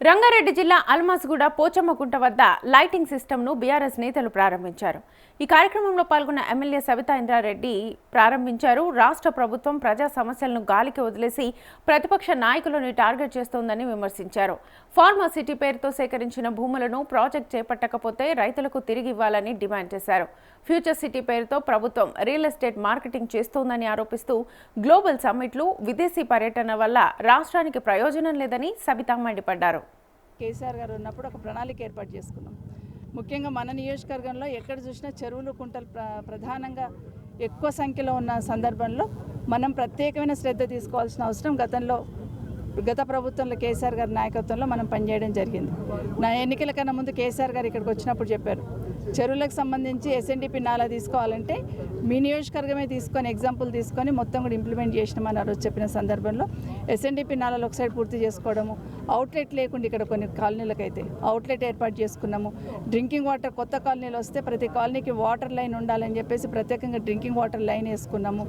రంగారెడ్డి జిల్లా అల్మాస్గూడ పోచమ్మకుంట వద్ద లైటింగ్ సిస్టమ్ను బీఆర్ఎస్ నేతలు ప్రారంభించారు. ఈ కార్యక్రమంలో పాల్గొన్న ఎమ్మెల్యే సబితా ఇంద్రారెడ్డి ప్రారంభించారు. రాష్ట్ర ప్రభుత్వం ప్రజా సమస్యలను గాలికి వదిలేసి ప్రతిపక్ష నాయకులను టార్గెట్ చేస్తోందని విమర్శించారు. ఫార్మా సిటీ పేరుతో సేకరించిన భూములను ప్రాజెక్ట్ చేపట్టకపోతే రైతులకు తిరిగి ఇవ్వాలని డిమాండ్ చేశారు. ఫ్యూచర్ సిటీ పేరుతో ప్రభుత్వం రియల్ ఎస్టేట్ మార్కెటింగ్ చేస్తోందని ఆరోపిస్తూ గ్లోబల్ సమ్మిట్లు, విదేశీ పర్యటన వల్ల రాష్ట్రానికి ప్రయోజనం లేదని సబితా మండిపడ్డారు. కేసీఆర్ గారు ఉన్నప్పుడు ఒక ప్రణాళిక ఏర్పాటు చేసుకున్నాం. ముఖ్యంగా మన నియోజకవర్గంలో ఎక్కడ చూసినా చెరువులు, కుంటలు ప్రధానంగా ఎక్కువ సంఖ్యలో ఉన్న సందర్భంలో మనం ప్రత్యేకమైన శ్రద్ధ తీసుకోవాల్సిన అవసరం గత ప్రభుత్వంలో కేసీఆర్ గారి నాయకత్వంలో మనం పనిచేయడం జరిగింది. నా ఎన్నికల కన్నా ముందు కేసీఆర్ గారు ఇక్కడికి వచ్చినప్పుడు చెప్పారు, చెరువులకు సంబంధించి ఎస్ఎన్డిపి నాలా తీసుకోవాలంటే మీ నియోజకవర్గమే తీసుకొని ఎగ్జాంపుల్ తీసుకొని మొత్తం కూడా ఇంప్లిమెంట్ చేసినామని ఆ రోజు చెప్పిన సందర్భంలో ఎస్ఎన్డిపి నాలాలు ఒక సైడ్ పూర్తి చేసుకోవడము, అవుట్లెట్ లేకుండా ఇక్కడ కొన్ని కాలనీలకైతే అవుట్లెట్ ఏర్పాటు చేసుకున్నాము. డ్రింకింగ్ వాటర్ కొత్త కాలనీలు వస్తే ప్రతి కాలనీకి వాటర్ లైన్ ఉండాలని చెప్పేసి ప్రత్యేకంగా డ్రింకింగ్ వాటర్ లైన్ వేసుకున్నాము.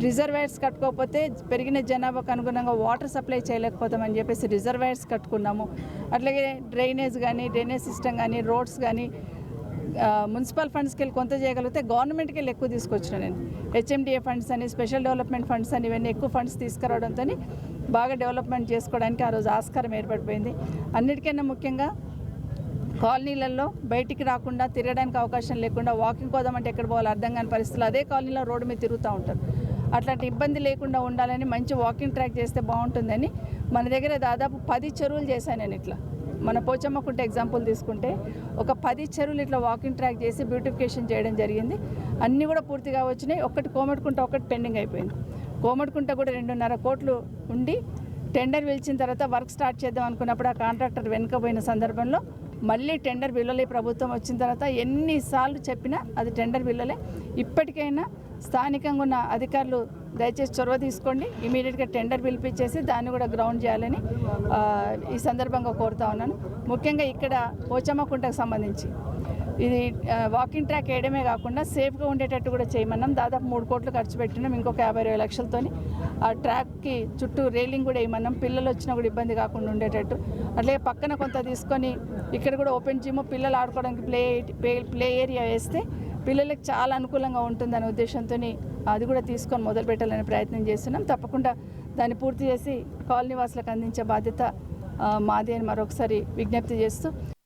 రిజర్వాయర్స్ కట్టుకోకపోతే పెరిగిన జనాభాకు అనుగుణంగా వాటర్ సప్లై చేయలేకపోతామని చెప్పేసి రిజర్వాయర్స్ కట్టుకున్నాము. అట్లాగే డ్రైనేజ్ సిస్టమ్ కానీ, రోడ్స్ కానీ మున్సిపల్ ఫండ్స్కి వెళ్ళి కొంత చేయగలిగితే గవర్నమెంట్కి వెళ్ళి ఎక్కువ తీసుకొచ్చిన నేను హెచ్ఎండిఏ ఫండ్స్ అని, స్పెషల్ డెవలప్మెంట్ ఫండ్స్ అని, ఇవన్నీ ఎక్కువ ఫండ్స్ తీసుకురావడంతో బాగా డెవలప్మెంట్ చేసుకోవడానికి ఆ రోజు ఆస్కారం ఏర్పడిపోయింది. అన్నిటికన్నా ముఖ్యంగా కాలనీలలో బయటికి రాకుండా తిరగడానికి అవకాశం లేకుండా వాకింగ్ పోదామంటే ఎక్కడ పోవాలో అర్థం కాని పరిస్థితులు అదే కాలనీలో రోడ్డు మీద తిరుగుతూ ఉంటారు. అట్లాంటి ఇబ్బంది లేకుండా ఉండాలని మంచి వాకింగ్ ట్రాక్ చేస్తే బాగుంటుందని మన దగ్గర దాదాపు 10 చెరువులు చేశాను నేను. ఇట్లా మన పోచమ్మకుంట ఎగ్జాంపుల్ తీసుకుంటే ఒక 10 చెరువులు ఇట్లా వాకింగ్ ట్రాక్ చేసి బ్యూటిఫికేషన్ చేయడం జరిగింది. అన్నీ కూడా పూర్తిగా వచ్చినాయి. ఒకటి కోమటికుంట ఒకటి పెండింగ్ అయిపోయింది. కోమటికుంట కూడా 2.5 కోట్లు ఉండి టెండర్ పిలిచిన తర్వాత వర్క్ స్టార్ట్ చేద్దాం అనుకున్నప్పుడు ఆ కాంట్రాక్టర్ వెనుకపోయిన సందర్భంలో మళ్ళీ టెండర్ బిల్లలే. ప్రభుత్వం వచ్చిన తర్వాత ఎన్నిసార్లు చెప్పినా అది టెండర్ బిల్లలే. ఇప్పటికైనా స్థానికంగా ఉన్న అధికారులు దయచేసి చొరవ తీసుకోండి, ఇమీడియట్గా టెండర్ పిలిపించేసి దాన్ని కూడా గ్రౌండ్ చేయాలని ఈ సందర్భంగా కోరుతా ఉన్నాను. ముఖ్యంగా ఇక్కడ పోచమ్మకుంటకు సంబంధించి ఇది వాకింగ్ ట్రాక్ వేయడమే కాకుండా సేఫ్గా ఉండేటట్టు కూడా చేయమన్నాం. దాదాపు 3 కోట్లు ఖర్చు పెట్టినాం. ఇంకొక 50-20 లక్షలతోని ఆ ట్రాక్కి చుట్టూ రైలింగ్ కూడా వేయమన్నాం, పిల్లలు వచ్చినా కూడా ఇబ్బంది కాకుండా ఉండేటట్టు. అట్లాగే పక్కన కొంత తీసుకొని ఇక్కడ కూడా ఓపెన్ జిమ్, పిల్లలు ఆడుకోవడానికి ప్లే ఏరియా వేస్తే పిల్లలకు చాలా అనుకూలంగా ఉంటుందనే ఉద్దేశంతో అది కూడా తీసుకొని మొదలు పెట్టాలనే ప్రయత్నం చేస్తున్నాం. తప్పకుండా దాన్ని పూర్తి చేసి కాలనీ వాసులకు అందించే బాధ్యత మాది అని మరొకసారి విజ్ఞప్తి చేస్తూ